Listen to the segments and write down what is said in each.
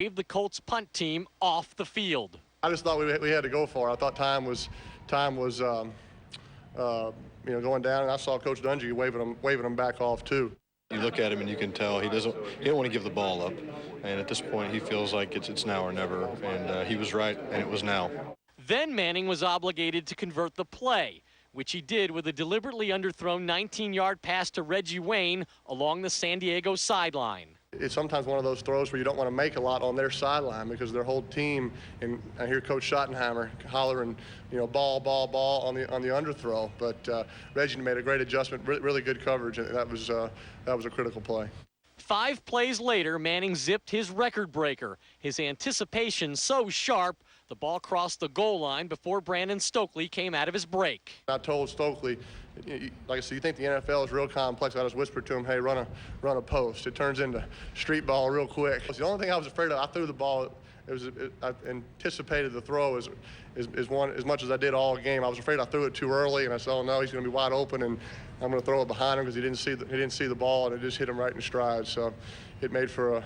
Gave the Colts punt team off the field. I just thought we had to go for it. I thought time was going down, and I saw Coach Dungy waving them back off too. You look at him and you can tell he don't want to give the ball up, and at this point he feels like it's now or never, and he was right, and it was now. Then Manning was obligated to convert the play, which he did with a deliberately underthrown 19-yard pass to Reggie Wayne along the San Diego sideline. It's sometimes one of those throws where you don't want to make a lot on their sideline because their whole team, and I hear Coach Schottenheimer hollering, ball, ball, ball on the underthrow. But Reggie made a great adjustment, really good coverage, and that was a critical play. 5 plays later, Manning zipped his record breaker. His anticipation so sharp, the ball crossed the goal line before Brandon Stokely came out of his break. I told Stokely, like I said, you think the NFL is real complex. I just whispered to him, hey, run a post. It turns into street ball real quick. The only thing I was afraid of, I threw the ball. I anticipated the throw as much as I did all game. I was afraid I threw it too early, and I said, oh no, he's going to be wide open, and I'm going to throw it behind him because he didn't see the ball, and it just hit him right in stride. So it made for a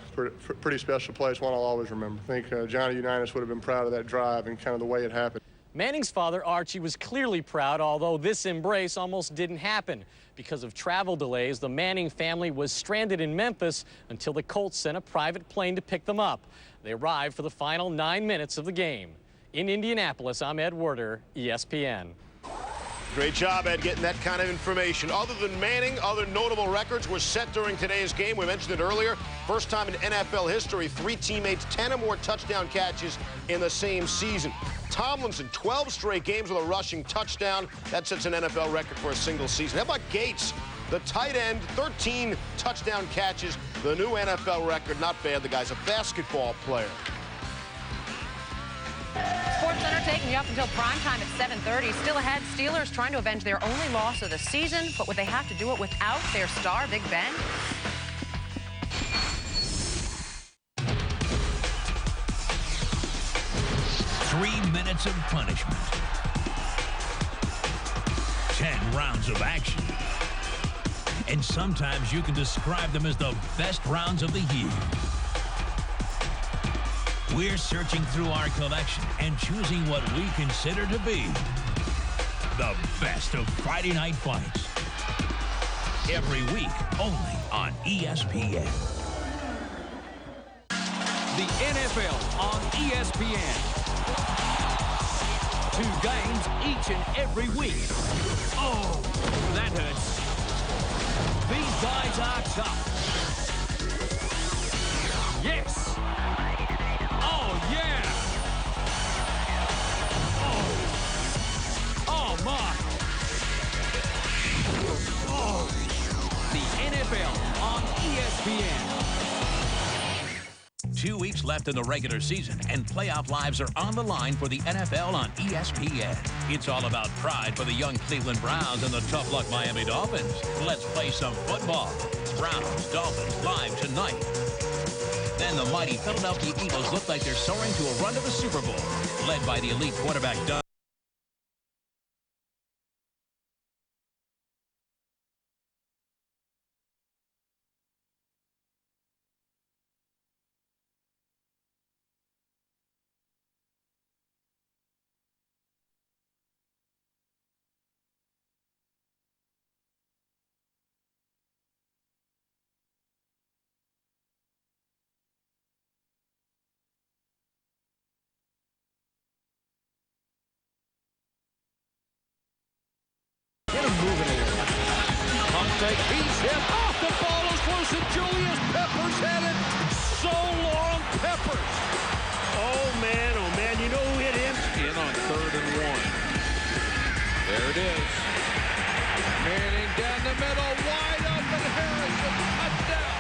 pretty special play. It's one I'll always remember. I think Johnny Unitas would have been proud of that drive and kind of the way it happened. Manning's father, Archie, was clearly proud, although this embrace almost didn't happen. Because of travel delays, the Manning family was stranded in Memphis until the Colts sent a private plane to pick them up. They arrived for the final 9 minutes of the game. In Indianapolis, I'm Ed Werder, ESPN. Great job, Ed, getting that kind of information. Other than Manning, other notable records were set during today's game. We mentioned it earlier. First time in NFL history, 3 teammates, 10 or more touchdown catches in the same season. Tomlinson, 12 straight games with a rushing touchdown. That sets an NFL record for a single season. How about Gates, the tight end, 13 touchdown catches, the new NFL record. Not bad. The guy's a basketball player. Sportcenter taking you up until primetime at 7:30. Still ahead, Steelers trying to avenge their only loss of the season, but would they have to do it without their star, Big Ben? Three minutes of punishment. 10 rounds of action. And sometimes you can describe them as the best rounds of the year. We're searching through our collection and choosing what we consider to be the best of Friday night fights. Every week, only on ESPN. The NFL on ESPN. 2 games each and every week. Oh, that hurts. These guys are tough. Yes. Oh, yeah. Oh, my. Oh. The NFL on ESPN. 2 weeks left in the regular season, and playoff lives are on the line for the NFL on ESPN. It's all about pride for the young Cleveland Browns and the tough-luck Miami Dolphins. Let's play some football. Browns, Dolphins, live tonight. Then the mighty Philadelphia Eagles look like they're soaring to a run to the Super Bowl, led by the elite quarterback Doug. He's hit off the ball is loose, and Julius Peppers had it. So long, Peppers. Oh man, you know who hit him? In on 3rd and 1. There it is. Manning down the middle, wide open, Harrison, touchdown.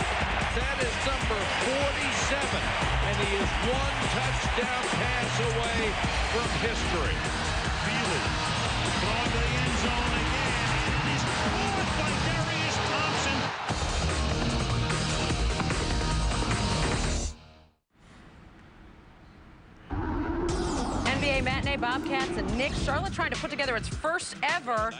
That is number 47, and he is 1 touchdown pass away from history. Feely throwing to the end zone again. It is caught by Darius Thompson. NBA matinee Bobcats and Knicks. Charlotte trying to put together its first ever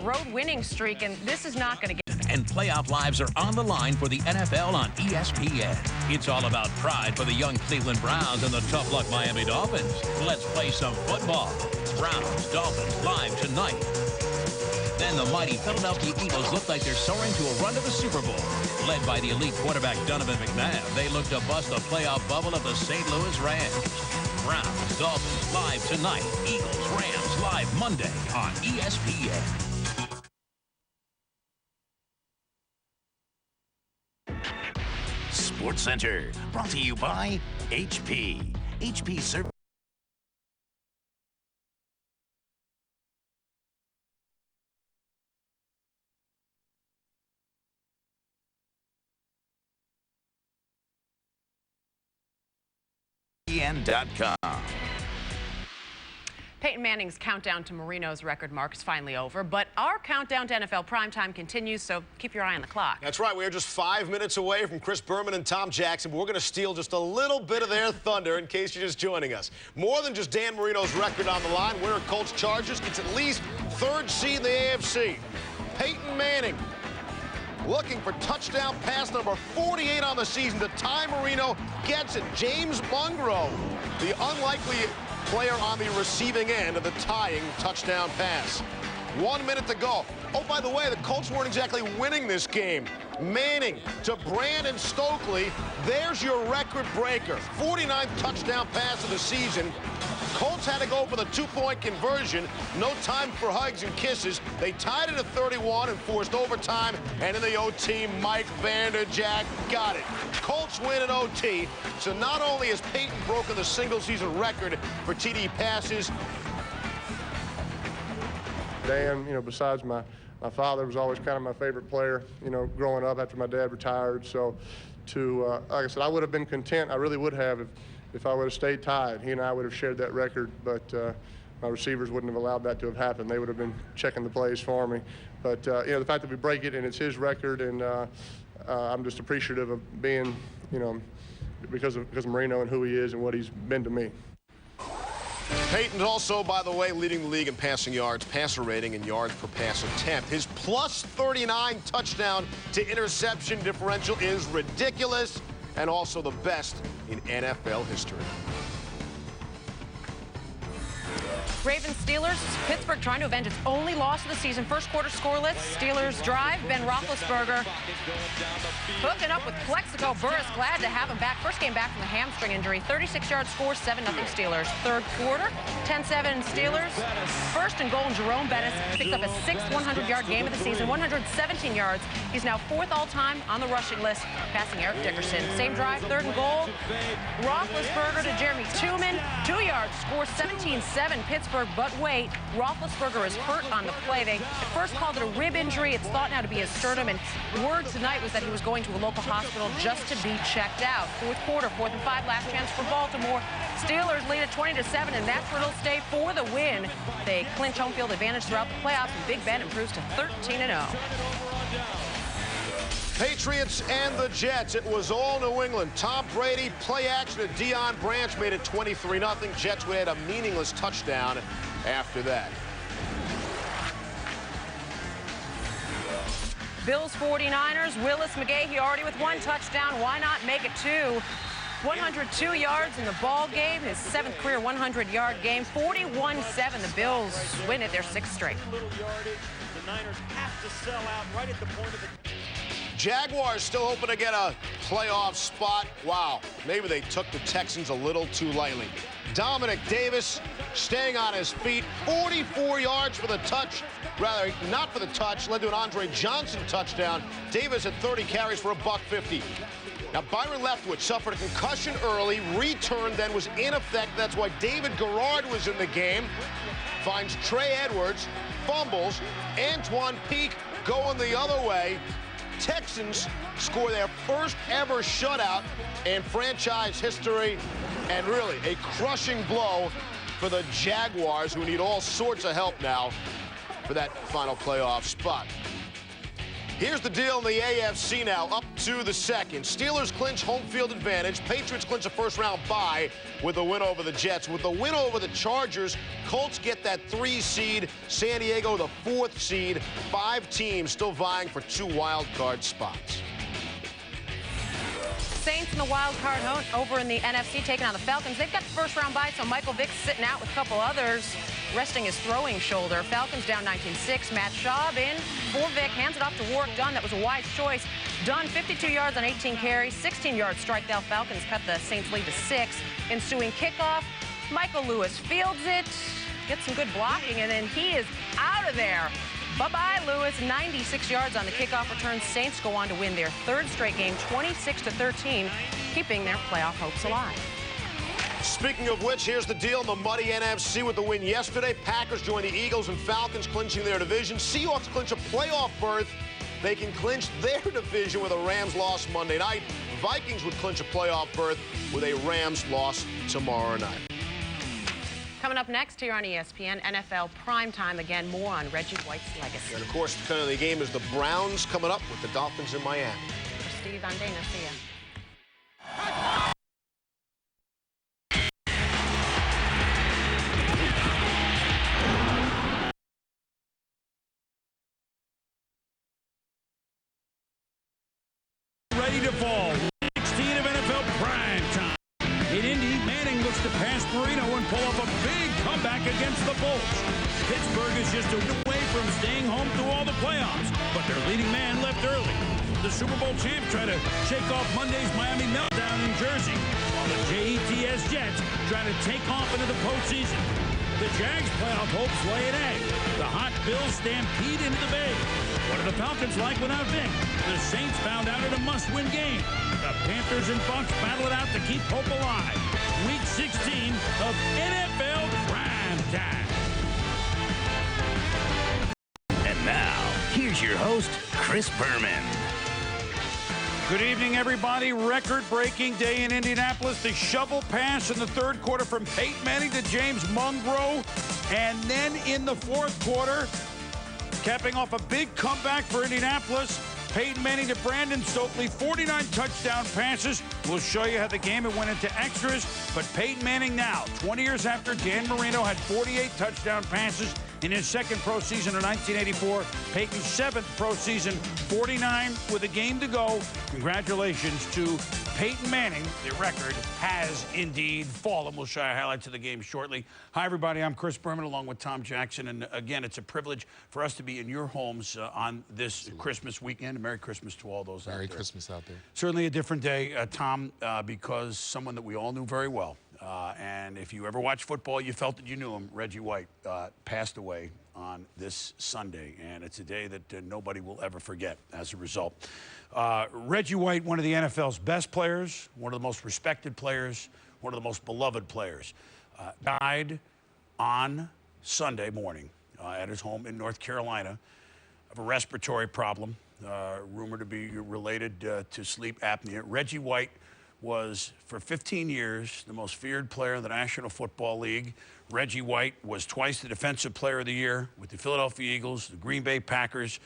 road winning streak, and this is not going to get. And playoff lives are on the line for the NFL on ESPN. It's all about pride for the young Cleveland Browns and the tough luck Miami Dolphins. Let's play some football. Browns, Dolphins, live tonight. Then the mighty Philadelphia Eagles look like they're soaring to a run to the Super Bowl. Led by the elite quarterback Donovan McNabb, they look to bust the playoff bubble of the St. Louis Rams. Browns, Dolphins, live tonight. Eagles, Rams, live Monday on ESPN. Sportcenter, brought to you by HP. HP Service. ESPN.com. Peyton Manning's countdown to Marino's record mark is finally over, but our countdown to NFL primetime continues, so keep your eye on the clock. That's right. We are just 5 minutes away from Chris Berman and Tom Jackson, but we're going to steal just a little bit of their thunder in case you're just joining us. More than just Dan Marino's record on the line, winner of Colts Chargers gets at least third seed in the AFC. Peyton Manning looking for touchdown pass number 48 on the season to tie Marino, gets it. James Monroe, the unlikely player on the receiving end of the tying touchdown pass. 1 minute to go. Oh, by the way, the Colts weren't exactly winning this game. Manning to Brandon Stokely. There's your record breaker. 49th touchdown pass of the season. Colts had to go for the two-point conversion. No time for hugs and kisses. They tied it at 31 and forced overtime. And in the OT, Mike Vanderjagt got it. Colts win in OT. So not only has Peyton broken the single-season record for TD passes. Dan, besides my father, was always kind of my favorite player, growing up after my dad retired. So like I said, I would have been content. I really would have if I would have stayed tied. He and I would have shared that record, but my receivers wouldn't have allowed that to have happened. They would have been checking the plays for me. But, the fact that we break it and it's his record, and I'm just appreciative of being, because of Marino and who he is and what he's been to me. Peyton's also, by the way, leading the league in passing yards, passer rating, and yards per pass attempt. His plus 39 touchdown to interception differential is ridiculous and also the best in NFL history. Ravens Steelers, Pittsburgh trying to avenge its only loss of the season. First quarter scoreless. Steelers drive. Ben Roethlisberger hooking up with Plexico Burris. Glad to have him back. First game back from the hamstring injury. 36-yard score, 7-0 Steelers. Third quarter, 10-7 Steelers. First and goal, and Jerome Bettis picks up a sixth 100-yard game of the season, 117 yards. He's now fourth all-time on the rushing list, passing Eric Dickerson. Same drive, third and goal. Roethlisberger to Jeremy Tooman. 2 yards, score 17-7 Pittsburgh. But wait, Roethlisberger is hurt on the play. They at first called it a rib injury. It's thought now to be a sternum, and word tonight was that he was going to a local hospital just to be checked out. Fourth quarter, 4th and 5, last chance for Baltimore. Steelers lead at 20-7, and that's where it'll stay for the win. They clinch home field advantage throughout the playoffs, and Big Ben improves to 13-0. Patriots and the Jets. It was all New England. Tom Brady, play action at Deion Branch made it 23-0. Jets would add a meaningless touchdown after that. Bills 49ers, Willis McGahee already with one touchdown. Why not make it two? 102 yards in the ball game, his 7th career 100-yard game. 41-7. The Bills win it, their 6th straight. The Niners have to sell out right at the point of the... Jaguars still hoping to get a playoff spot. Wow, maybe they took the Texans a little too lightly. Dominic Davis staying on his feet, 44 yards for the touch. Rather, not for the touch, led to an Andre Johnson touchdown. Davis had 30 carries for $150. Now, Byron Leftwich suffered a concussion early, returned, then was in effect. That's why David Garrard was in the game. Finds Trey Edwards, fumbles. Antoine Peak going the other way. Texans score their first ever shutout in franchise history, and really a crushing blow for the Jaguars, who need all sorts of help now for that final playoff spot. Here's the deal in the AFC now, up to the second. Steelers clinch home field advantage. Patriots clinch a first-round bye with a win over the Jets. With the win over the Chargers, Colts get that 3 seed. San Diego, the 4th seed. 5 teams still vying for 2 wild card spots. Saints in the wild card hunt over in the NFC taking on the Falcons. They've got the first-round bye, so Michael Vick's sitting out with a couple others, resting his throwing shoulder. Falcons down 19-6. Matt Schaub in for Vick. Hands it off to Warwick Dunn. That was a wise choice. Dunn, 52 yards on 18 carries, 16-yard strike. The Falcons cut the Saints lead to 6. Ensuing kickoff, Michael Lewis fields it, gets some good blocking, and then he is out of there. Bye-bye, Lewis. 96 yards on the kickoff return. Saints go on to win their 3rd straight game, 26-13, keeping their playoff hopes alive. Speaking of which, here's the deal in the muddy NFC with the win yesterday. Packers join the Eagles and Falcons clinching their division. Seahawks clinch a playoff berth. They can clinch their division with a Rams loss Monday night. Vikings would clinch a playoff berth with a Rams loss tomorrow night. Coming up next here on ESPN, NFL PrimeTime. Again, more on Reggie White's legacy. And, of course, the the game is the Browns coming up with the Dolphins in Miami. For Steve Andena, see ya. Ready to fall. 16 of NFL PrimeTime. In Indy, Manning looks to pass Marino and pull off a big comeback against the Bolts. Pittsburgh is just a win away from staying home through all the playoffs, but their leading man left early. The Super Bowl champs try to shake off Monday's Miami meltdown in Jersey, while the JETS Jets try to take off into the postseason. The Jags' playoff hopes lay an egg. The hot Bills stampede into the Bay. What are the Falcons like without Vick? The Saints found out in a must-win game. The Panthers and Bucs battle it out to keep hope alive. Week 16 of NFL PrimeTime. And now, here's your host, Chris Berman. Good evening, everybody. Record-breaking day in Indianapolis. The shovel pass in the 3rd quarter from Peyton Manning to James Monroe. And then in the 4th quarter, capping off a big comeback for Indianapolis, Peyton Manning to Brandon Stokely, 49 touchdown passes. We'll show you how the game went into extras. But Peyton Manning now, 20 years after Dan Marino had 48 touchdown passes in his 2nd pro season in 1984. Peyton's 7th pro season, 49 with a game to go. Congratulations to Peyton Manning. The record has indeed fallen. We'll show you highlights of the game shortly. Hi, everybody. I'm Chris Berman along with Tom Jackson. And again, it's a privilege for us to be in your homes on this Christmas weekend. Merry Christmas to all those out there. Merry Christmas out there. Certainly a different day, Tom, because someone that we all knew very well. And if you ever watched football, you felt that you knew him. Reggie White passed away on this Sunday, and it's a day that nobody will ever forget as a result. Reggie White, one of the NFL's best players, one of the most respected players, one of the most beloved players, died on Sunday morning at his home in North Carolina of a respiratory problem, rumored to be related to sleep apnea. Reggie White was, for 15 years, the most feared player in the National Football League. Reggie White was twice the Defensive Player of the Year with the Philadelphia Eagles, the Green Bay Packers,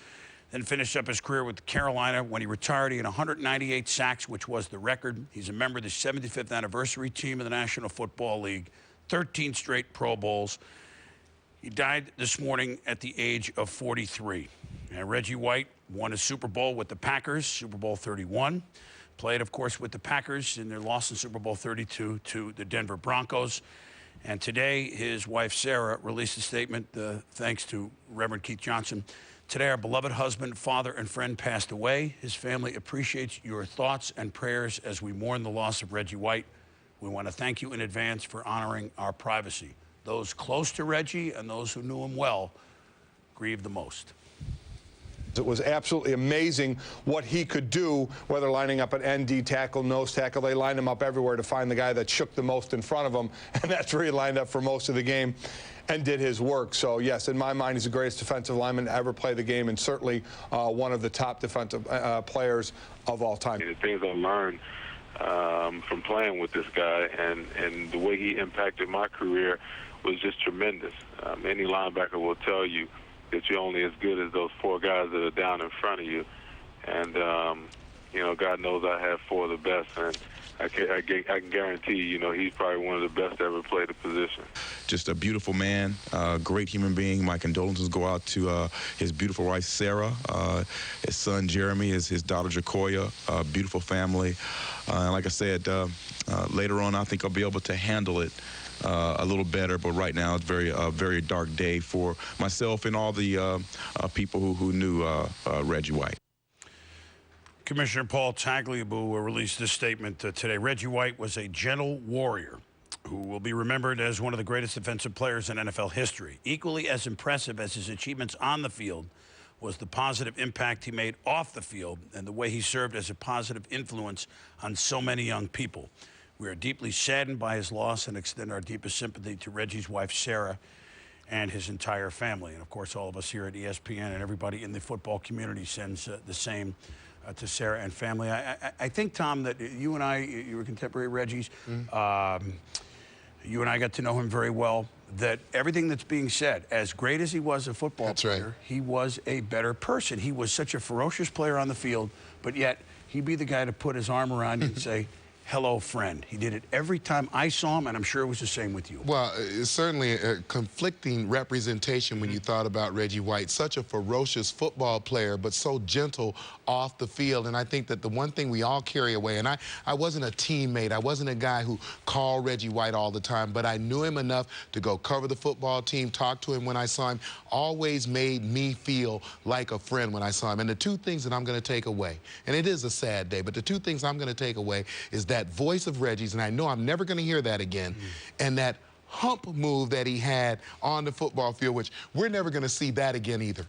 then finished up his career with Carolina. When he retired, he had 198 sacks, which was the record. He's a member of the 75th anniversary team of the National Football League, 13 straight Pro Bowls. He died this morning at the age of 43. And Reggie White won a Super Bowl with the Packers, Super Bowl 31. Played, of course, with the Packers in their loss in Super Bowl 32 to the Denver Broncos. And today, his wife, Sarah, released a statement, thanks to Reverend Keith Johnson. Today, our beloved husband, father, and friend passed away. His family appreciates your thoughts and prayers as we mourn the loss of Reggie White. We want to thank you in advance for honoring our privacy. Those close to Reggie and those who knew him well grieve the most. It was absolutely amazing what he could do, whether lining up an ND tackle, nose tackle. They lined him up everywhere to find the guy that shook the most in front of him, and that's where he lined up for most of the game and did his work. So, yes, in my mind, he's the greatest defensive lineman to ever play the game and certainly one of the top defensive players of all time. The things I learned from playing with this guy and the way he impacted my career was just tremendous. Any linebacker will tell you that you're only as good as those 4 guys that are down in front of you. And you know, God knows I have 4 of the best, and I can guarantee you know, he's probably one of the best to ever play the position. Just a beautiful man, great human being. My condolences go out to his beautiful wife, Sarah, his son, Jeremy, his daughter, Jacoya, beautiful family. And like I said, later on, I think I'll be able to handle it a little better, but right now it's a very dark day for myself and all the people who knew Reggie White. Commissioner Paul Tagliabue released this statement today. Reggie White was a gentle warrior who will be remembered as one of the greatest defensive players in NFL history. Equally as impressive as his achievements on the field was the positive impact he made off the field and the way he served as a positive influence on so many young people. We are deeply saddened by his loss and extend our deepest sympathy to Reggie's wife, Sarah, and his entire family. And, of course, all of us here at ESPN and everybody in the football community sends the same to Sarah and family. I think, Tom, that you and I, you were contemporary Reggie's, you and I got to know him very well, that everything that's being said, as great as he was a football player, he was a better person. He was such a ferocious player on the field, but yet he'd be the guy to put his arm around you and say, hello, friend. He did it every time I saw him, and I'm sure it was the same with you. Well, it's certainly a conflicting representation when you thought about Reggie White. Such a ferocious football player, but so gentle off the field. And I think that the one thing we all carry away, and I wasn't a teammate. I wasn't a guy who called Reggie White all the time, but I knew him enough to go cover the football team, talk to him when I saw him, always made me feel like a friend when I saw him. And the 2 things that I'm going to take away, and it is a sad day, but the 2 things I'm going to take away is that voice of Reggie's, and I know I'm never going to hear that again, and that hump move that he had on the football field, which we're never going to see that again either.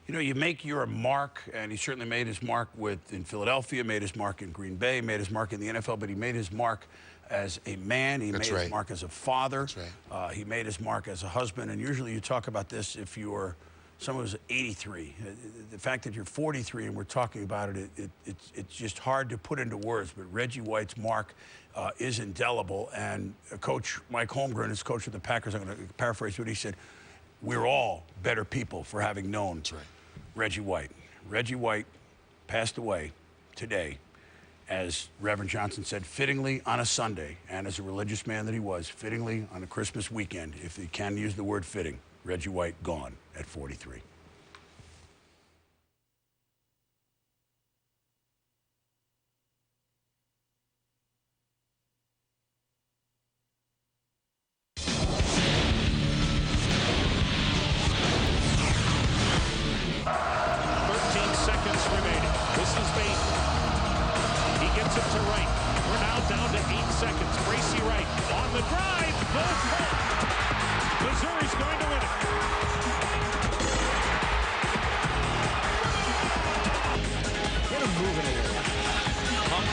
You know, you make your mark, and he certainly made his mark in Philadelphia, made his mark in Green Bay, made his mark in the NFL, but he made his mark as a man. He made his mark as a father. He made his mark as a husband, and usually you talk about this if you're someone who's 83. The fact that you're 43 and we're talking about it, it's just hard to put into words, but Reggie White's mark is indelible. And Coach Mike Holmgren, as coach of the Packers, I'm going to paraphrase what he said, we're all better people for having known Reggie White. Reggie White passed away today, as Reverend Johnson said, fittingly on a Sunday, and as a religious man that he was, fittingly on a Christmas weekend, if you can use the word fitting. Reggie White gone at 43.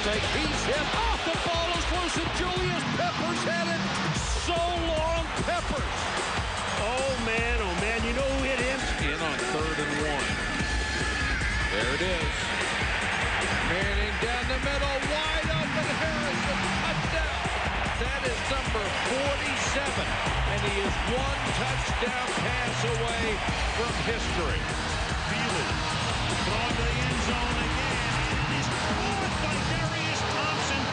He's hit off the ball is loose, and Julius Peppers had it. So long, Peppers. Oh man, you know who hit him? In on 3rd and 1. There it is. Manning down the middle, wide open. Harrison, touchdown. That is number 47, and he is 1 touchdown pass away from history. Feely throwing to the end zone again. He's caught by Darius Thompson.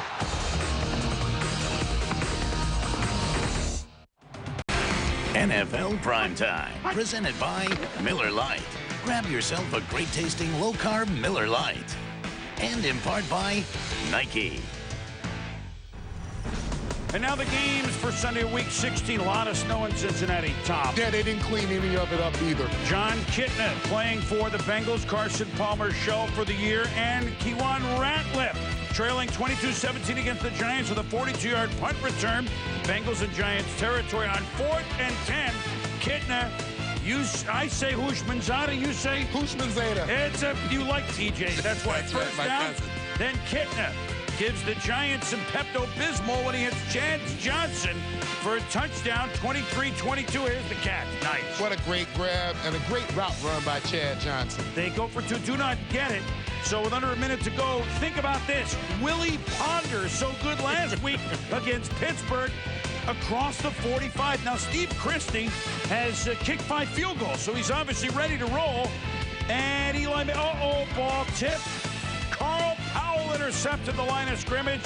NFL PrimeTime, presented by Miller Lite. Grab yourself a great-tasting low-carb Miller Lite. And in part by Nike. And now the games for Sunday, Week 16. A lot of snow in Cincinnati, Tom. Yeah, they didn't clean any of it up either. John Kitna playing for the Bengals. Carson Palmer shell for the year. And Kewan Ratliff trailing 22-17 against the Giants with a 42-yard punt return. Bengals and Giants territory on 4th and 10. Kitna, I say Hushmanzada, you say Hushmanzada. You like TJ, that's why. First down, then Kitna gives the Giants some Pepto-Bismol when he hits Chad Johnson for a touchdown, 23-22. Here's the catch. Nice. What a great grab and a great route run by Chad Johnson. They go for 2, do not get it. So with under a minute to go, think about this. Willie Ponder, so good last week against Pittsburgh, across the 45. Now, Steve Christie has kicked 5 field goals, so he's obviously ready to roll. And Eli, ball tip. intercept at the line of scrimmage.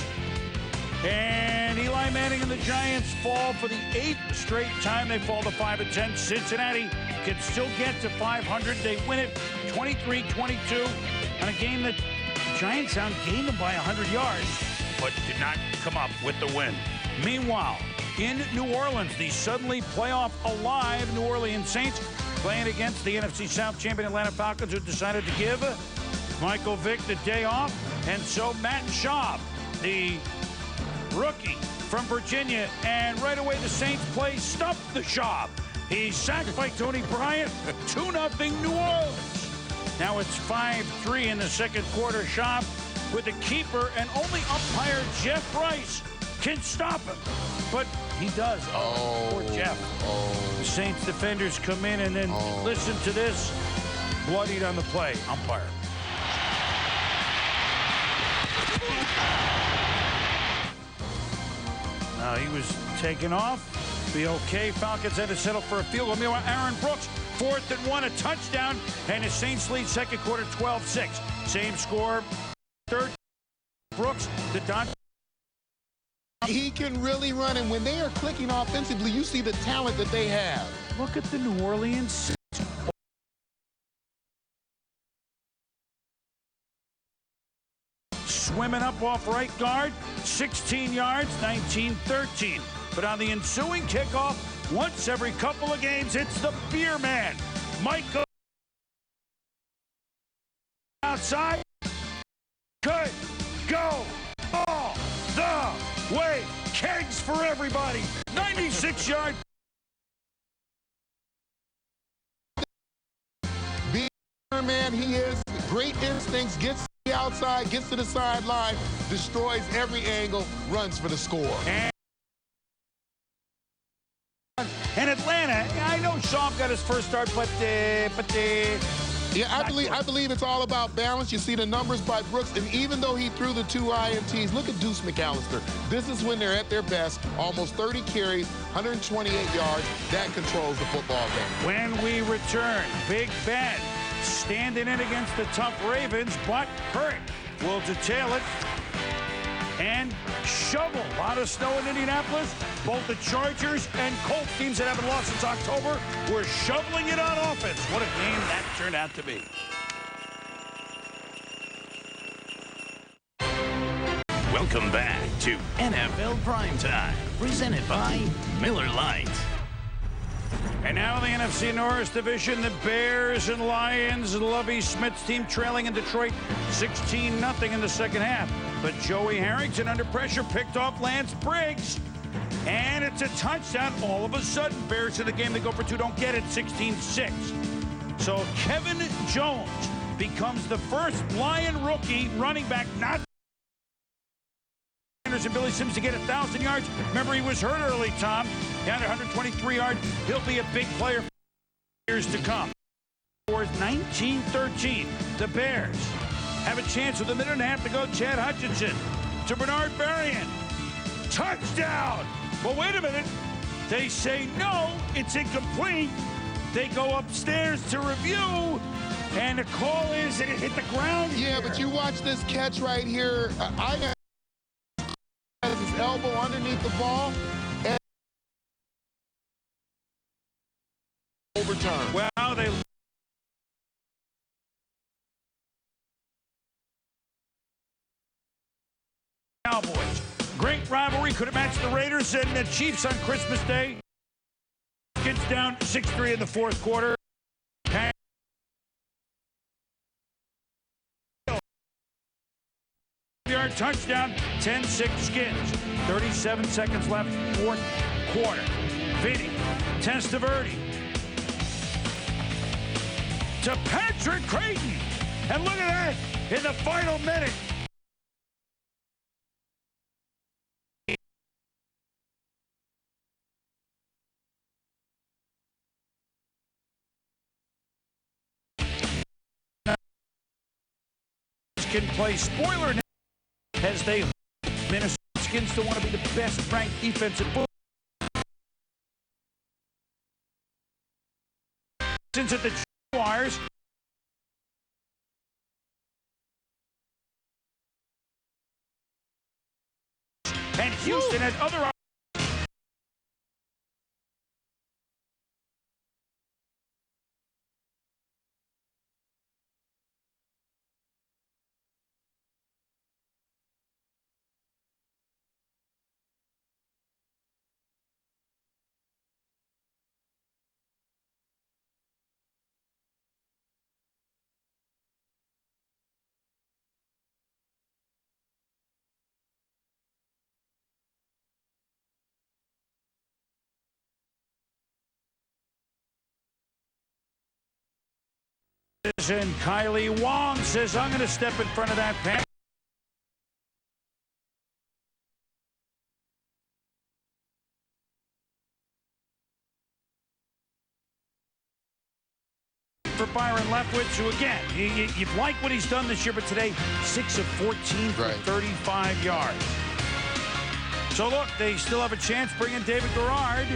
And Eli Manning and the Giants fall for the 8th straight time. They fall to 5-10. Cincinnati can still get to 500. They win it 23-22 on a game that Giants outgained them by 100 yards, but did not come up with the win. Meanwhile, in New Orleans, the suddenly playoff alive New Orleans Saints playing against the NFC South champion Atlanta Falcons, who decided to give Michael Vick the day off. And so Matt Schaub, the rookie from Virginia, and right away the Saints play stump the Schaub. He's sacked by Tony Bryant, 2-0 New Orleans. Now it's 5-3 in the second quarter. Schaub with the keeper, and only umpire Jeff Rice can stop him. But he does. Poor Jeff. The Saints defenders come in, and then listen to this. Bloodied on the play, umpire. He was taken off. Be okay. Falcons had to settle for a field goal. Meanwhile, Aaron Brooks, 4th and 1, a touchdown, and the Saints lead second quarter 12-6. Same score. Third, Brooks, the Don. He can really run, and when they are clicking offensively, you see the talent that they have. Look at the New Orleans. Swimming up off right guard, 16 yards, 19-13. But on the ensuing kickoff, once every couple of games, it's the beer man, Michael. Outside, could go all the way. Kegs for everybody, 96-yard. Beer man, he is great instincts, gets to the outside, gets to the sideline, destroys every angle, runs for the score. And Atlanta, I know Schaub got his first start, but yeah, I believe it's all about balance. You see the numbers by Brooks, and even though he threw the 2 INTs, look at Deuce McAllister. This is when they're at their best. Almost 30 carries, 128 yards. That controls the football game. When we return, Big Ben standing in against the tough Ravens, but Kurt will detail it. And shovel. A lot of snow in Indianapolis. Both the Chargers and Colts, teams that haven't lost since October, were shoveling it on offense. What a game that turned out to be. Welcome back to NFL PrimeTime, presented by Miller Lite. And now the NFC North Division, the Bears and Lions, Lovie Smith's team trailing in Detroit 16-0 in the second half. But Joey Harrington, under pressure, picked off Lance Briggs. And it's a touchdown. All of a sudden, Bears in the game, they go for 2, don't get it, 16-6. So Kevin Jones becomes the first Lion rookie running back not and Billy Sims to get 1,000 yards. Remember, he was hurt early, Tom. Down to 123 yards. He'll be a big player for years to come. Scores 19-13. The Bears have a chance with 1.5 minutes to go. Chad Hutchinson to Bernard Varian. Touchdown! But wait a minute. They say no, it's incomplete. They go upstairs to review, and the call is that it hit the ground. Yeah, but you watch this catch right here. I has his elbow underneath the ball and overturned. Well, they Cowboys. Great rivalry. Could have matched the Raiders and the Chiefs on Christmas Day. Gets down 6-3 in the fourth quarter. Yard touchdown, 10-6 Skins. 37 seconds left, fourth quarter. Vinny Testaverde to Patrick Creighton. And look at that, in the final minute. Can play spoiler now as they Minnesota Skins still want to be the best ranked defensive football. Since at the Jaguars. Houston had other and Kylie Wong says, I'm going to step in front of that pan. For Byron Leftwich, who again, you like what he's done this year, but today, 6 of 14 for 35 yards. So look, they still have a chance bringing David Garrard.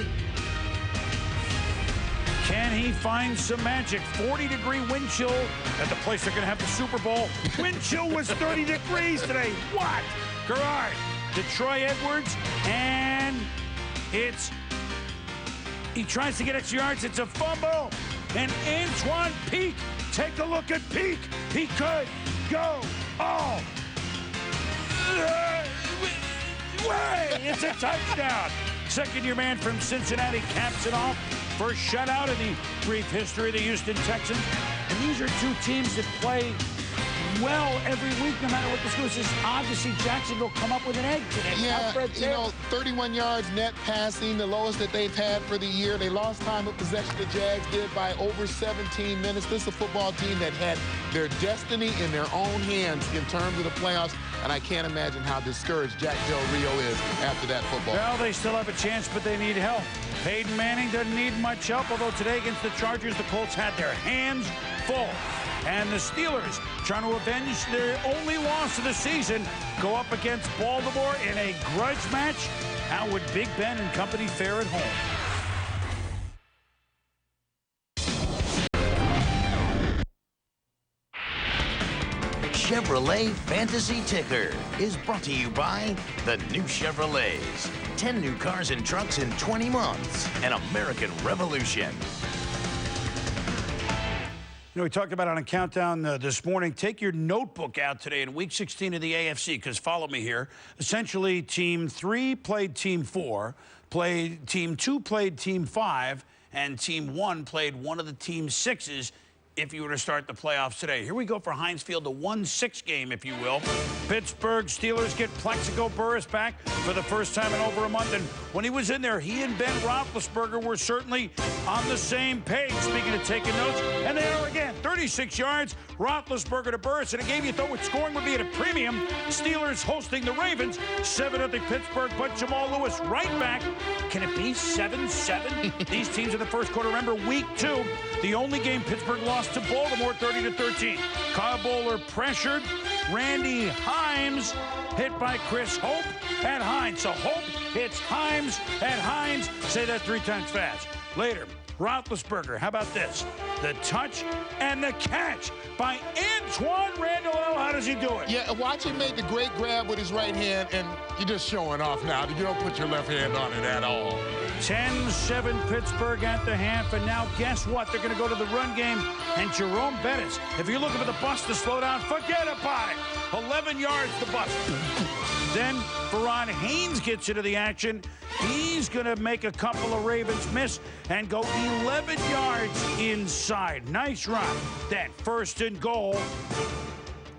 Can he find some magic? 40-degree wind chill at the place they're going to have the Super Bowl. Wind chill was 30 degrees today. What? Garrard to Troy Edwards, and he tries to get extra yards. It's a fumble. And Antoine Peak, take a look at Peak. He could go all the way. It's a touchdown. Second-year man from Cincinnati caps it off. First shutout in the brief history of the Houston Texans. And these are two teams that play well every week, no matter what the score is. It's odd to see Jacksonville come up with an egg today. Yeah, you know, 31 yards net passing, the lowest that they've had for the year. They lost time of possession. The Jags did by over 17 minutes. This is a football team that had their destiny in their own hands in terms of the playoffs, and I can't imagine how discouraged Jack Del Rio is after that football. Well, they still have a chance, but they need help. Peyton Manning doesn't need much help, although today against the Chargers, the Colts had their hands full. And the Steelers, trying to avenge their only loss of the season, go up against Baltimore in a grudge match. How would Big Ben and company fare at home? Chevrolet Fantasy Ticker is brought to you by the new Chevrolets. 10 new cars and trucks in 20 months. An American Revolution. You know, we talked about it on a countdown this morning. Take your notebook out today in Week 16 of the AFC, because follow me here. Essentially, Team 3 played Team 4, Team 2 played Team 5, and Team 1 played one of the Team 6s if you were to start the playoffs today. Here we go for Heinz Field, a 1-6 game, if you will. Pittsburgh Steelers get Plexico Burress back for the first time in over a month. And when he was in there, he and Ben Roethlisberger were certainly on the same page. Speaking of taking notes, and they are again, 36 yards, Roethlisberger to Burress. And a game you thought would scoring would be at a premium. Steelers hosting the Ravens, 7-0 Pittsburgh, but Jamal Lewis right back. Can it be 7-7? These teams in the first quarter. Remember, Week 2, the only game Pittsburgh lost to Baltimore, 30-13. Kyle Bowler pressured. Randy Himes hit by Chris Hope at Hines. So Hope hits Himes at Hines. Say that 3 times fast. Later, Roethlisberger. How about this? The touch and the catch by Antoine Randall. How does he do it? Yeah, watch him make the great grab with his right hand, and you're just showing off now. You don't put your left hand on it at all. 10-7 Pittsburgh at the half, and now guess what? They're going to go to the run game, and Jerome Bettis, if you're looking for the bus to slow down, forget about it. 11 yards the bus. Then Verron Haynes gets into the action. He's going to make a couple of Ravens miss and go 11 yards inside. Nice run. Then first and goal.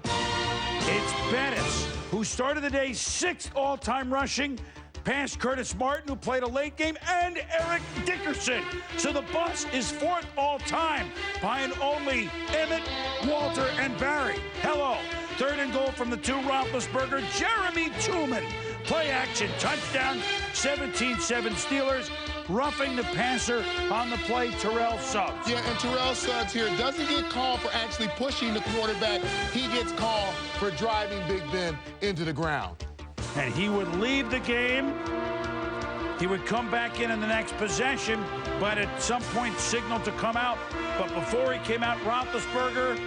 It's Bettis, who started the day 6th all-time rushing, past Curtis Martin, who played a late game, and Eric Dickerson. So the bus is 4th all-time, behind only Emmett, Walter, and Barry. Hello. 3rd and goal from the 2, Roethlisberger, Jeremy Tooman. Play action, touchdown, 17-7 Steelers. Roughing the passer on the play, Terrell Suggs. Yeah, and Terrell Suggs here doesn't get called for actually pushing the quarterback. He gets called for driving Big Ben into the ground. And he would leave the game. He would come back in the next possession, but at some point signaled to come out. But before he came out, Roethlisberger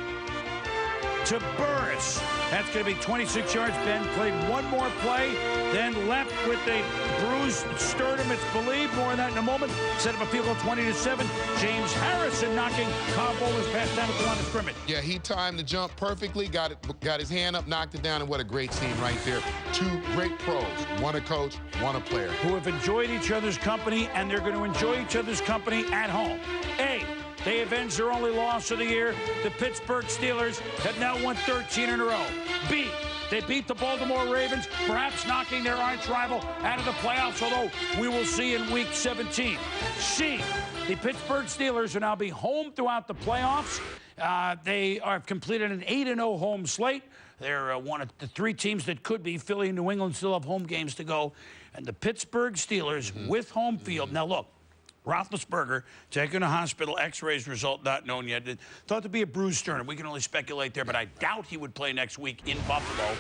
to Burris. That's going to be 26 yards. Ben played one more play, then left with a bruised sternum, it's believed. More on that in a moment. Set up a field goal 20-7. James Harrison knocking Cobb Bowler's pass down at the line of scrimmage. Yeah, he timed the jump perfectly, got his hand up, knocked it down, and what a great scene right there. Two great pros, one a coach, one a player. Who have enjoyed each other's company, and they're going to enjoy each other's company at home. A, they avenged their only loss of the year. The Pittsburgh Steelers have now won 13 in a row. B, they beat the Baltimore Ravens, perhaps knocking their arch rival out of the playoffs, although we will see in Week 17. C, the Pittsburgh Steelers will now be home throughout the playoffs. They have completed an 8-0 home slate. They're one of the three teams that could be. Philly and New England still have home games to go. And the Pittsburgh Steelers with home field. Now, look. Roethlisberger taken to hospital, x-rays result not known yet. Thought to be a bruised sternum. We can only speculate there, but I doubt he would play next week in Buffalo.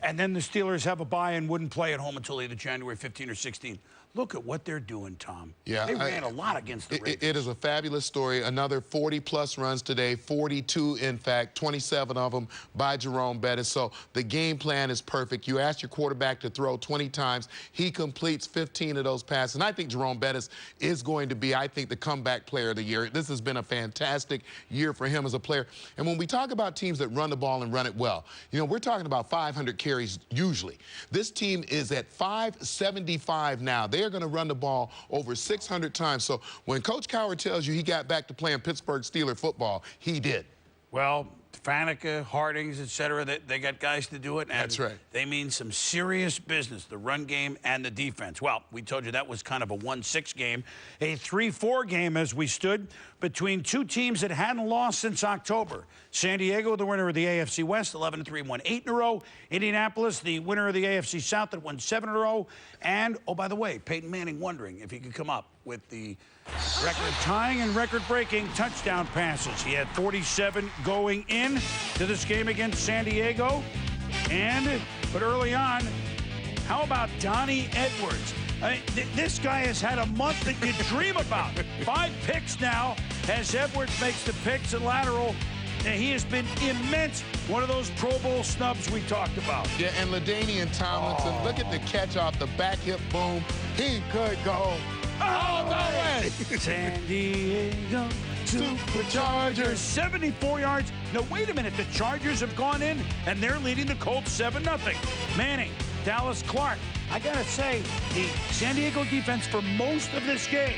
And then the Steelers have a bye and wouldn't play at home until either January 15 or 16. Look at what they're doing, Tom. Yeah, they ran a lot against the Ravens. It is a fabulous story. Another 40-plus runs today, 42, in fact, 27 of them by Jerome Bettis. So the game plan is perfect. You ask your quarterback to throw 20 times. He completes 15 of those passes. And I think Jerome Bettis is going to be, I think, the comeback player of the year. This has been a fantastic year for him as a player. And when we talk about teams that run the ball and run it well, you know, we're talking about 500 carries usually. This team is at 575 now. They're going to run the ball over 600 times. So when Coach Cowher tells you he got back to playing Pittsburgh Steeler football, he did. Well, Faneca, Hardings, et cetera, they got guys to do it. And that's right. They mean some serious business, the run game and the defense. Well, we told you that was kind of a 1-6 game, a 3-4 game as we stood between two teams that hadn't lost since October. San Diego, the winner of the AFC West, 11-3, won 8 in a row. Indianapolis, the winner of the AFC South, that won 7 in a row. And, oh, by the way, Peyton Manning wondering if he could come up with the record-tying and record-breaking touchdown passes. He had 47 going in to this game against San Diego. But early on, how about Donnie Edwards? This guy has had a month that you dream about. 5 picks now as Edwards makes the picks and lateral. And he has been immense. One of those Pro Bowl snubs we talked about. Yeah, and LaDainian Tomlinson, look at the catch off the back hip boom. He could go all the way. San Diego Superchargers. 74 yards. No, wait a minute. The Chargers have gone in, and they're leading the Colts 7-0. Manning, Dallas Clark. I got to say, the San Diego defense for most of this game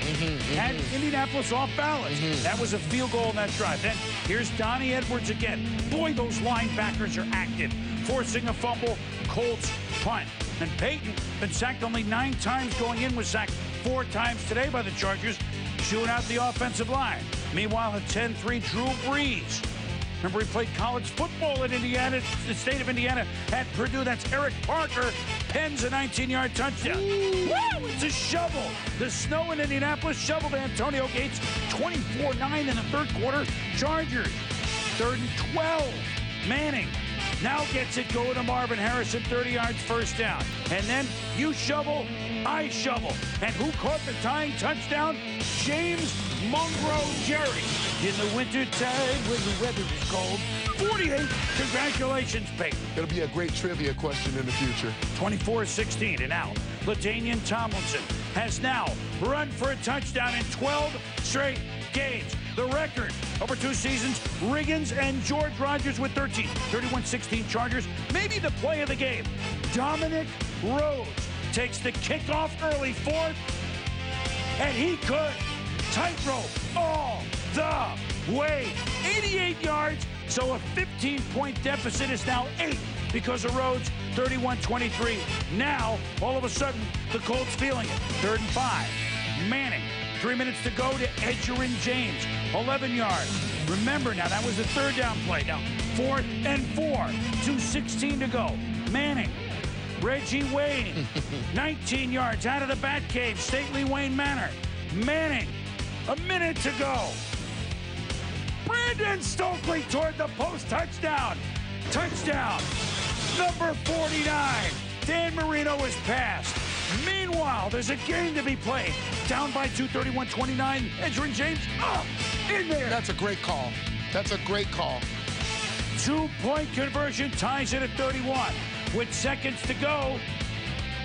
had Indianapolis off balance. That was a field goal in that drive. Then here's Donnie Edwards again. Boy, those linebackers are active. Forcing a fumble, Colts punt. And Peyton, been sacked only 9 times going in, was sacked 4 times today by the Chargers, chewing out the offensive line. Meanwhile, at 10-3, Drew Brees. Remember, he played college football in Indiana, the state of Indiana, at Purdue. That's Eric Parker. Pens a 19-yard touchdown. Woo! It's a shovel. The snow in Indianapolis shoveled Antonio Gates 24-9 in the third quarter. Chargers, 3rd and 12. Manning now gets it going to Marvin Harrison, 30 yards, first down. And then you shovel, I shovel. And who caught the tying touchdown? James Monroe Jerry. In the wintertime when the weather is cold. 48. Congratulations, Peyton. It'll be a great trivia question in the future. 24-16. And now, LaDainian Tomlinson has now run for a touchdown in 12 straight games. The record over 2 seasons, Riggins and George Rogers with 13. 31-16 Chargers. Maybe the play of the game. Dominic Rose takes the kickoff early 4th, and he could tightrope all the way. 88 yards, so a 15-point deficit is now 8 because of Rhodes. 31-23. Now, all of a sudden, the Colts feeling it. 3rd and 5. Manning, 3 minutes to go to Edgerrin James. 11 yards. Remember now, that was the 3rd down play. Now, 4th and 4. 2:16 to go. Manning, Reggie Wayne, 19 yards out of the bat cave, stately Wayne Manor. Manning, a minute to go. Brandon Stokely toward the post, touchdown. Touchdown, number 49. Dan Marino is passed. Meanwhile, there's a game to be played. Down by 2, 31-29. Edgerrin James, in there. That's a great call. That's a great call. two-point conversion ties it at 31. With seconds to go,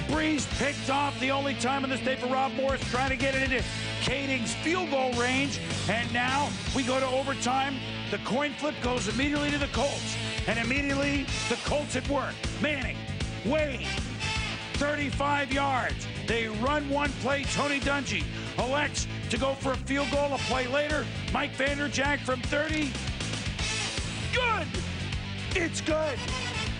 Breeze picked off the only time in this day for Rob Morris, trying to get it into Kading's field goal range. And now we go to overtime. The coin flip goes immediately to the Colts. And immediately the Colts at work. Manning, Wade, 35 yards. They run one play. Tony Dungy elects to go for a field goal. A play later, Mike Vanderjagt from 30. Good! It's good.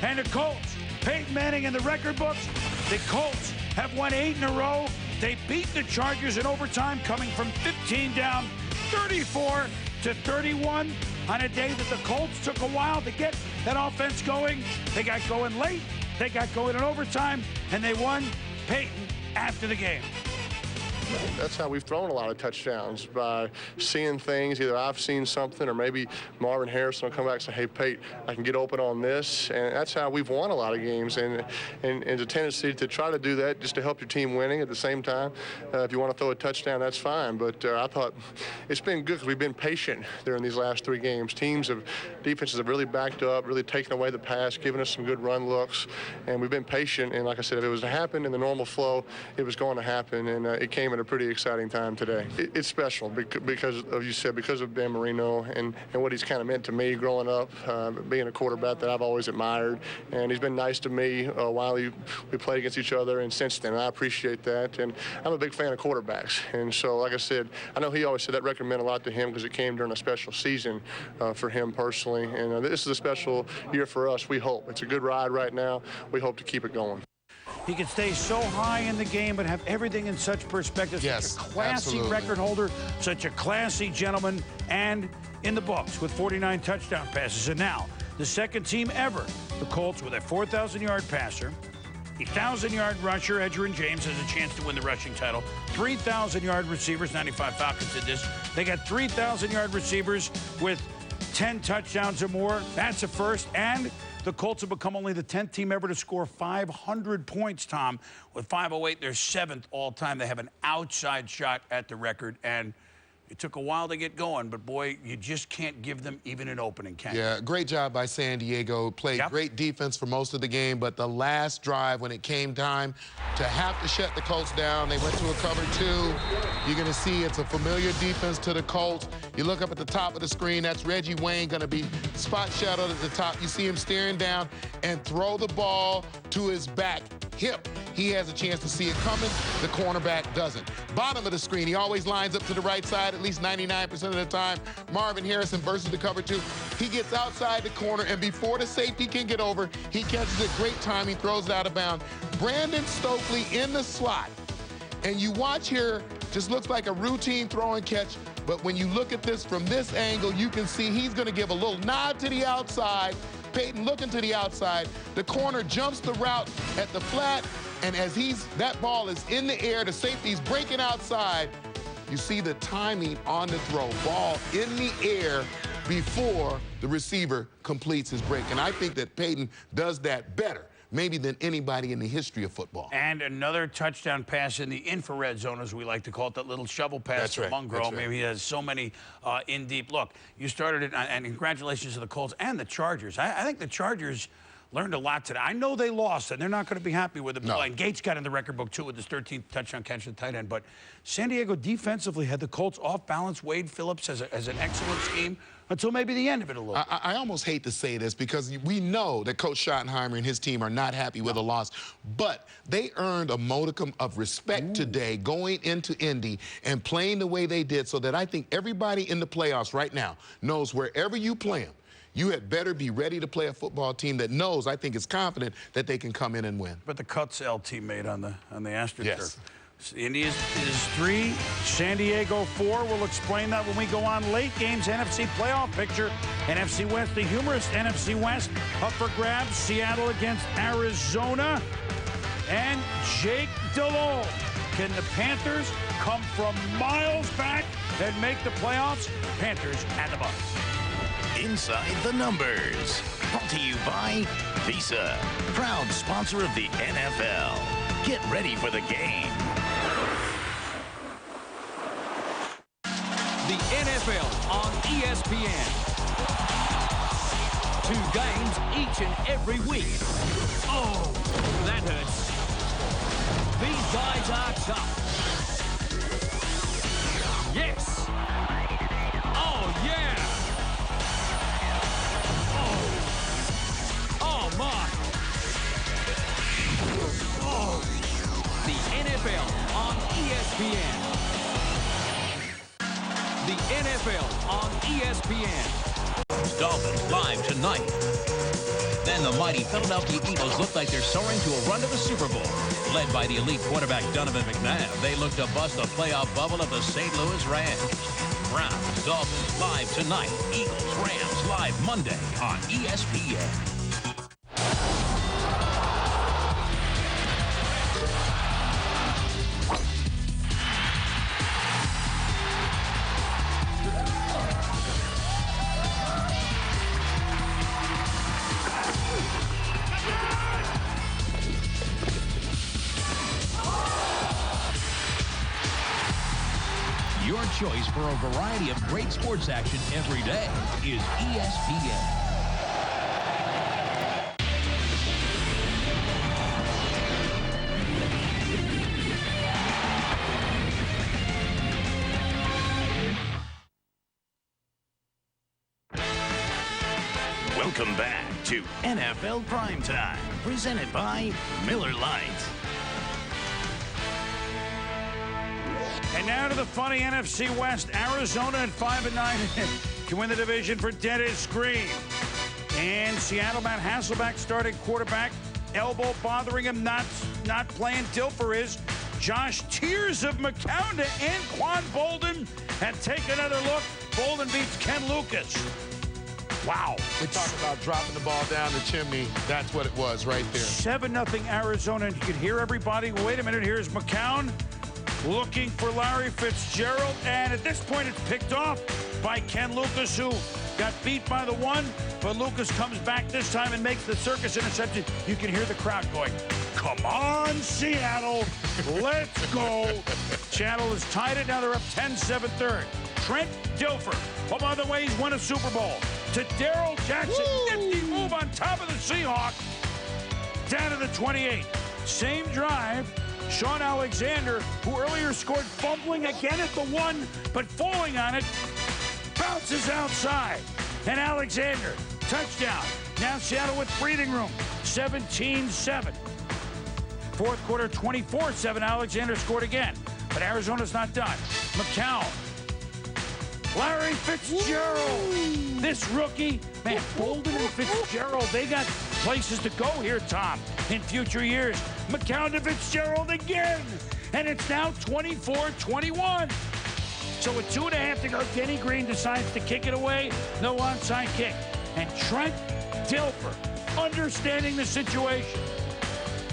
And the Colts, Peyton Manning in the record books, the Colts have won 8 in a row. They beat the Chargers in overtime, coming from 15 down, 34-31 on a day that the Colts took a while to get that offense going. They got going late, they got going in overtime, and they won. Peyton after the game. That's how we've thrown a lot of touchdowns, by seeing things. Either I've seen something, or maybe Marvin Harrison will come back and say, hey, Pate, I can get open on this. And that's how we've won a lot of games. And there's a tendency to try to do that just to help your team winning at the same time. If you want to throw a touchdown, that's fine. But I thought it's been good because we've been patient during these last 3 games. Defenses have really backed up, really taken away the pass, given us some good run looks. And we've been patient. And like I said, if it was to happen in the normal flow, it was going to happen. And it came at a pretty exciting time today. It's special because of Dan Marino and what he's kind of meant to me growing up, being a quarterback that I've always admired. And he's been nice to me while we played against each other and since then. I appreciate that. And I'm a big fan of quarterbacks. And so, like I said, I know he always said that record meant a lot to him because it came during a special season for him personally. And this is a special year for us, we hope. It's a good ride right now. We hope to keep it going. He can stay so high in the game, but have everything in such perspective. Yes, such a classy absolutely. record holder, such a classy gentleman, and in the books with 49 touchdown passes. And now, the second team ever, the Colts, with a 4,000-yard passer, a 1,000-yard rusher, Edgerrin James has a chance to win the rushing title. 3,000-yard receivers, 95 Falcons did this. They got 3,000-yard receivers with 10 touchdowns or more. That's a first. And the Colts have become only the 10th team ever to score 500 points, Tom. With 508, they're 7th all-time. They have an outside shot at the record, and it took a while to get going, but, boy, you just can't give them even an opening, can you? Yeah, great job by San Diego. Played great defense for most of the game, but the last drive, when it came time to have to shut the Colts down, they went to a cover 2. You're going to see it's a familiar defense to the Colts. You look up at the top of the screen, that's Reggie Wayne going to be spot shadowed at the top. You see him staring down and throw the ball to his back hip. He has a chance to see it coming. The cornerback doesn't. Bottom of the screen, he always lines up to the right side at least 99% of the time. Marvin Harrison versus the cover 2. He gets outside the corner, and before the safety can get over, he catches it. Great time. He throws it out of bounds. Brandon Stokely in the slot. And you watch here, just looks like a routine throw and catch. But when you look at this from this angle, you can see he's going to give a little nod to the outside. Peyton looking to the outside. The corner jumps the route at the flat, and as that ball is in the air, the safety's breaking outside. You see the timing on the throw. Ball in the air before the receiver completes his break. And I think that Peyton does that better, maybe than anybody in the history of football. And another touchdown pass in the infrared zone, as we like to call it, that little shovel pass to Mungro. Maybe he has so many in deep. Look, you started it, and congratulations to the Colts and the Chargers. I think the Chargers learned a lot today. I know they lost, and they're not going to be happy with it. No. And Gates got in the record book, too, with his 13th touchdown catch at tight end. But San Diego defensively had the Colts off balance. Wade Phillips has an excellent scheme until maybe the end of it a little. I almost hate to say this because we know that Coach Schottenheimer and his team are not happy with a loss, but they earned a modicum of respect today going into Indy and playing the way they did, so that I think everybody in the playoffs right now knows wherever you play them, you had better be ready to play a football team that knows, I think, is confident that they can come in and win. But the cuts LT made on the AstroTurf. Indy is 3, San Diego 4. We'll explain that when we go on. Late games, NFC playoff picture. NFC West, the humorous NFC West up for grabs. Seattle against Arizona. And Jake DeLone. Can the Panthers come from miles back and make the playoffs? Panthers and the Bucks. Inside the Numbers, brought to you by Visa, proud sponsor of the NFL. Get ready for the game. The NFL on ESPN. 2 games each and every week. Oh, that hurts. These guys are tough. Yes. Oh, yeah. Oh, my. Oh. The NFL on ESPN. The NFL on ESPN. Dolphins live tonight. Then the mighty Philadelphia Eagles look like they're soaring to a run to the Super Bowl. Led by the elite quarterback Donovan McNabb, they look to bust the playoff bubble of the St. Louis Rams. Browns, Dolphins live tonight. Eagles, Rams live Monday on ESPN. Your choice for a variety of great sports action every day is ESPN. Welcome back to NFL PrimeTime, presented by Miller Lite. And now to the funny NFC West. Arizona at 5-9 can win the division for Dennis Green. And Seattle, Matt Hasselbeck starting quarterback. Elbow bothering him, not playing. Dilfer is. Josh Tears of McCown and Quan Bolden. And take another look. Bolden beats Ken Lucas. Wow. They talk about dropping the ball down the chimney. That's what it was right there. 7-0 Arizona. And you can hear everybody. Wait a minute. Here's McCown looking for Larry Fitzgerald. And at this point, it's picked off by Ken Lucas, who got beat by the 1. But Lucas comes back this time and makes the circus interception. You can hear the crowd going, "Come on, Seattle. Let's go." Seattle has tied it. Now they're up 10-7 third. Trent Dilfer. Oh, by the way, he's won a Super Bowl. To Darrell Jackson. Nifty move on top of the Seahawk. Down to the 28. Same drive. Sean Alexander, who earlier scored fumbling again at the 1, but falling on it, bounces outside. And Alexander, touchdown. Now Seattle with breathing room. 17-7. Fourth quarter, 24-7. Alexander scored again. But Arizona's not done. McCown. Larry Fitzgerald. This rookie, man, Bolden and Fitzgerald, they got places to go here, Tom, in future years. McCown to Fitzgerald again. And it's now 24-21. So with 2.5 to go, Denny Green decides to kick it away. No onside kick. And Trent Dilfer, understanding the situation.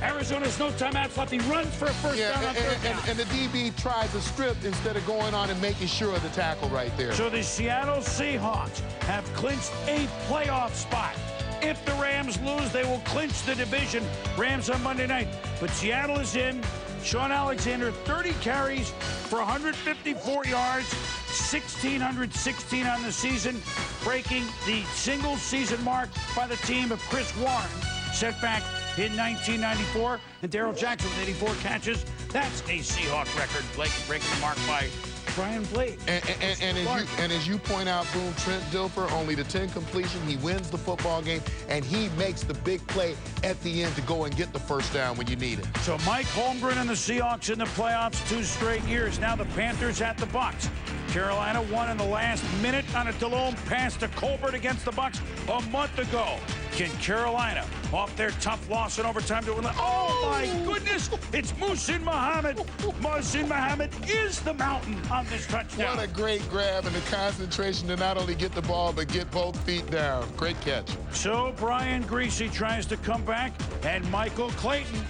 Arizona's no timeouts left. He runs for a first down on third down. And the DB tries a strip instead of going on and making sure of the tackle right there. So the Seattle Seahawks have clinched a playoff spot. If the Rams lose, they will clinch the division. Rams on Monday night. But Seattle is in. Sean Alexander, 30 carries for 154 yards, 1,616 on the season, breaking the single season mark by the team of Chris Warren, set back in 1994. And Darrell Jackson with 84 catches. That's a Seahawk record. Blake breaking the mark by Brian Blake. And as you point out, Boom, Trent Dilfer, only the 10 completion. He wins the football game, and he makes the big play at the end to go and get the first down when you need it. So Mike Holmgren and the Seahawks in the playoffs 2 straight years. Now the Panthers at the Bucs. Carolina won in the last minute on a Delhomme pass to Colbert against the Bucs a month ago. Can Carolina, off their tough loss in overtime to win? Oh, my goodness! It's Muhsin Muhammad. Muhsin Muhammad is the mountain on this touchdown. What a great grab and the concentration to not only get the ball, but get both feet down. Great catch. So Brian Greasy tries to come back, and Michael Clayton.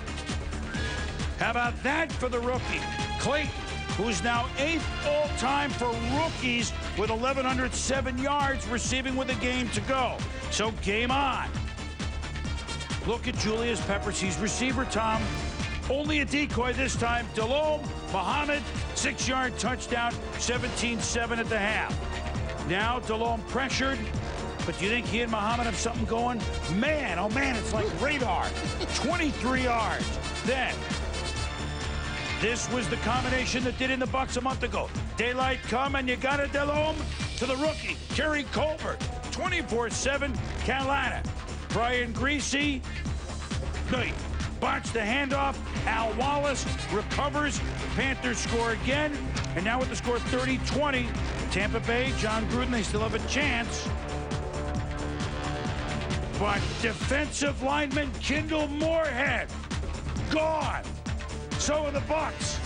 How about that for the rookie? Clayton, who's now 8th all-time for rookies with 1,107 yards receiving with a game to go. So game on. Look at Julius Peppers. He's receiver, Tom. Only a decoy this time. Delhomme, Muhammad, 6-yard touchdown, 17-7 at the half. Now Delhomme pressured. But do you think he and Muhammad have something going? Man, oh man, it's like radar. 23 yards. Then, this was the combination that did in the Bucs a month ago. Daylight come and you got it, Delhomme, to the rookie, Kerry Colbert. 24-7, Carolina. Brian Greasy, botched the handoff. Al Wallace recovers. Panthers score again. And now with the score 30-20, Tampa Bay, John Gruden, they still have a chance. But defensive lineman Kendall Morehead, gone. So are the Bucs.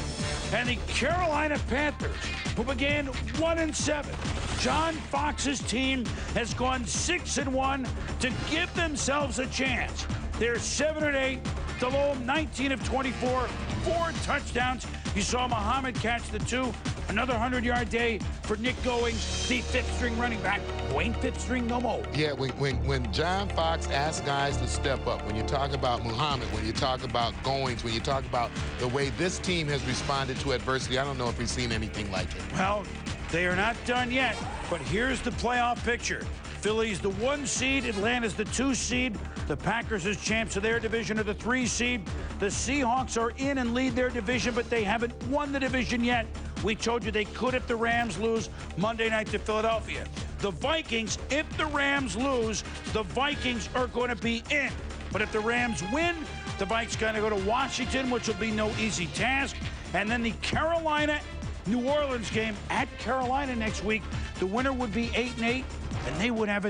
And the Carolina Panthers, who began 1-7. John Fox's team has gone 6-1 to give themselves a chance. They're 7-8. Delhomme, 19 of 24, 4 touchdowns. You saw Muhammad catch the 2. Another 100-yard day for Nick Goings, the fifth-string running back. Wayne fifth-string no more. Yeah, when John Fox asks guys to step up, when you talk about Muhammad, when you talk about Goings, when you talk about the way this team has responded to adversity, I don't know if we've seen anything like it. Well, they are not done yet, but here's the playoff picture. Philly's the 1 seed, Atlanta's the 2 seed. The Packers as champs of their division are the 3 seed. The Seahawks are in and lead their division, but they haven't won the division yet. We told you they could if the Rams lose Monday night to Philadelphia. The Vikings, if the Rams lose, the Vikings are going to be in. But if the Rams win, the Vikes got to go to Washington, which will be no easy task. And then the Carolina-New Orleans game at Carolina next week. The winner would be 8-8, and they would have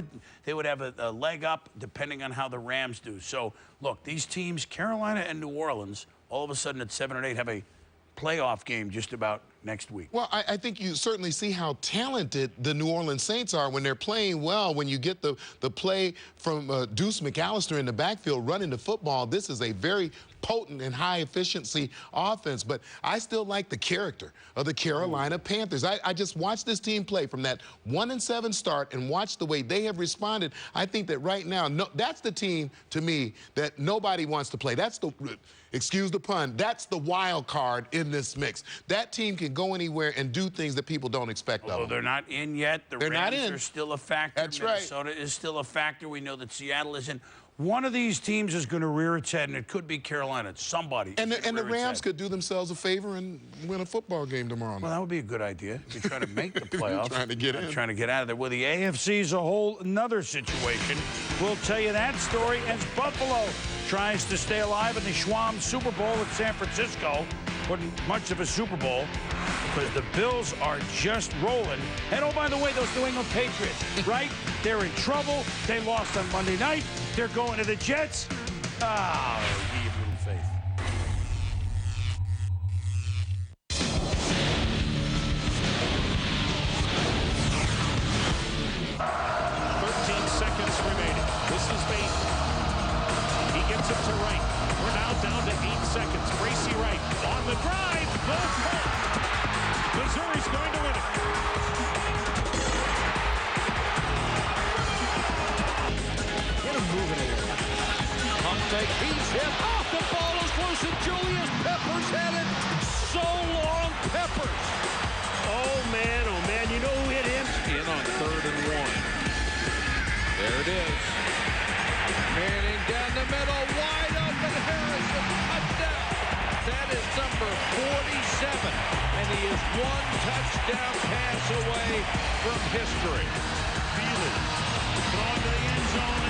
a leg up depending on how the Rams do. So, look, these teams, Carolina and New Orleans, all of a sudden at 7-8 have a playoff game just about next week. Well, I think you certainly see how talented the New Orleans Saints are when they're playing well. When you get the play from Deuce McAllister in the backfield running the football, this is a very potent and high-efficiency offense. But I still like the character of the Carolina Panthers. I just watched this team play from that 1-7 start and watch the way they have responded. I think that right now, that's the team, to me, that nobody wants to play. That's the, excuse the pun, that's the wild card in this mix. That team can go anywhere and do things that people don't expect of them. They're not in yet. They're Rams not in. are still a factor. That's right. Minnesota is still a factor. We know that Seattle is in. One of these teams is going to rear its head, and it could be Carolina. Somebody. And the Rams could do themselves a favor and win a football game tomorrow night. Well, that would be a good idea. If you try to make the playoffs. Trying to get in. Trying to get out of there. Well, the AFC is a whole another situation. We'll tell you that story as Buffalo tries to stay alive in the Schwab Super Bowl at San Francisco. Wasn't much of a Super Bowl because the Bills are just rolling. And oh, by the way, those New England Patriots, right? They're in trouble. They lost on Monday night. They're going to the Jets. Ah, give little faith. This is Bates. He gets it to Wright. We're now down to 8 seconds. Bracy Wright on the drive. Goes home. Missouri's going to win it. Get him moving in here. Pump fake. He's hit. Off the ball is loose and Julius Peppers had it. So long, Peppers. Oh, man. You know who hit him? In on 3rd and 1. There it is. Manning down the middle, wide open. Harrison, touchdown. That is number 47, and he is 1 touchdown pass away from history. Feely throwing to the end zone.